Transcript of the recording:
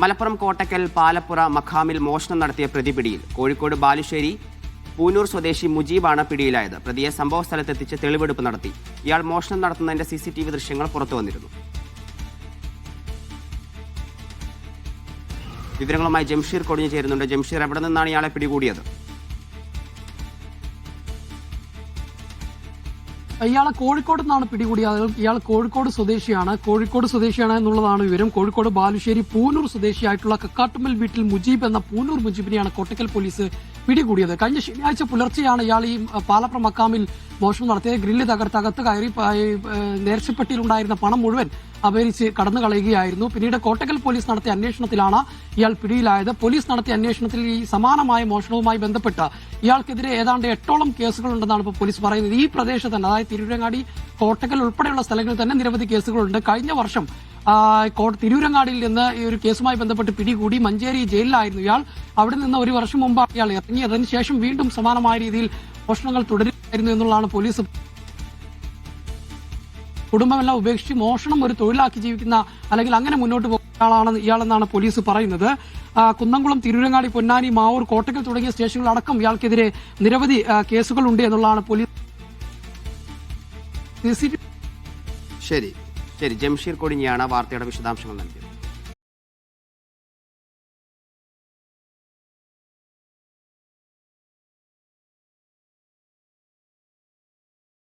മലപ്പുറം കോട്ടക്കൽ പാലപ്പുറ മഖാമിൽ മോഷണം നടത്തിയ പ്രതി പിടിയിൽ. കോഴിക്കോട് ബാലുശ്ശേരി പൂനൂർ സ്വദേശി മുജീബാണ് പിടിയിലായത്. പ്രതിയെ സംഭവ സ്ഥലത്തെത്തിച്ച് തെളിവെടുപ്പ് നടത്തി. ഇയാൾ മോഷണം നടത്തുന്നതിന്റെ CCTV ദൃശ്യങ്ങൾ പുറത്തു വന്നിരുന്നു. വിവരങ്ങളുമായി ജംഷീർ കൊടിഞ്ഞു ചേരുന്നുണ്ട്. ജംഷീർ, എവിടെ നിന്നാണ് ഇയാളെ പിടികൂടിയത്? ഇയാളെ കോഴിക്കോട് നിന്നാണ് പിടികൂടിയത്. ഇയാൾ കോഴിക്കോട് സ്വദേശിയാണ് എന്നുള്ളതാണ് വിവരം. കോഴിക്കോട് ബാലുശ്ശേരി പൂനൂർ സ്വദേശിയായിട്ടുള്ള കക്കാട്ടുമ്മൽ വീട്ടിൽ മുജീബ് എന്ന പൂനൂർ മുജീബിനെയാണ് കോട്ടക്കൽ പോലീസ് പിടികൂടിയത്. കഴിഞ്ഞ ശനിയാഴ്ച പുലർച്ചെയാണ് ഇയാൾ ഈ പാലപ്പുറ മക്കാമിൽ മോഷണം നടത്തിയത്. ഗ്രില്ല് തകർത്ത് കയറി നേർച്ചപ്പെട്ടിയിലുണ്ടായിരുന്ന പണം മുഴുവൻ അപഹരിച്ച് കടന്നു കളയുകയായിരുന്നു. പിന്നീട് കോട്ടക്കൽ പോലീസ് നടത്തിയ അന്വേഷണത്തിലാണ് ഇയാൾ പിടിയിലായത്. പോലീസ് നടത്തിയ അന്വേഷണത്തിൽ ഈ സമാനമായ മോഷണവുമായി ബന്ധപ്പെട്ട് ഇയാൾക്കെതിരെ ഏതാണ്ട് 8ഓളം കേസുകളുണ്ടെന്നാണ് ഇപ്പോൾ പോലീസ് പറയുന്നത്. ഈ പ്രദേശത്ത് തന്നെ, അതായത് തിരൂരങ്ങാടി, കോട്ടക്കൽ ഉൾപ്പെടെയുള്ള സ്ഥലങ്ങളിൽ തന്നെ നിരവധി കേസുകളുണ്ട്. കഴിഞ്ഞ വർഷം തിരൂരങ്ങാടിയിൽ നിന്ന് ഈ ഒരു കേസുമായി ബന്ധപ്പെട്ട് പിടികൂടി മഞ്ചേരി ജയിലിലായിരുന്നു ഇയാൾ. അവിടെ നിന്ന് ഒരു വർഷം മുമ്പ് ഇയാൾ ഇറങ്ങി. അതിനുശേഷം വീണ്ടും സമാനമായ രീതിയിൽ മോഷണങ്ങൾ തുടരുകയായിരുന്നു എന്നുള്ളതാണ് പോലീസ്. കുടുംബമെല്ലാം ഉപേക്ഷിച്ച് മോഷണം ഒരു തൊഴിലാക്കി ജീവിക്കുന്ന, അല്ലെങ്കിൽ അങ്ങനെ മുന്നോട്ട് പോകുന്ന ഇയാളെന്നാണ് പോലീസ് പറയുന്നത്. കുന്നംകുളം, തിരൂരങ്ങാടി, പൊന്നാനി, മാവൂർ, കോട്ടക്കൽ തുടങ്ങിയ സ്റ്റേഷനുകളടക്കം ഇയാൾക്കെതിരെ നിരവധി കേസുകളുണ്ട് എന്നുള്ളതാണ് പോലീസ്. ശരി, ജംഷീർ കൊടിഞ്ഞിയാണ് വാർത്തയുടെ വിശദാംശങ്ങൾ നൽകിയത്.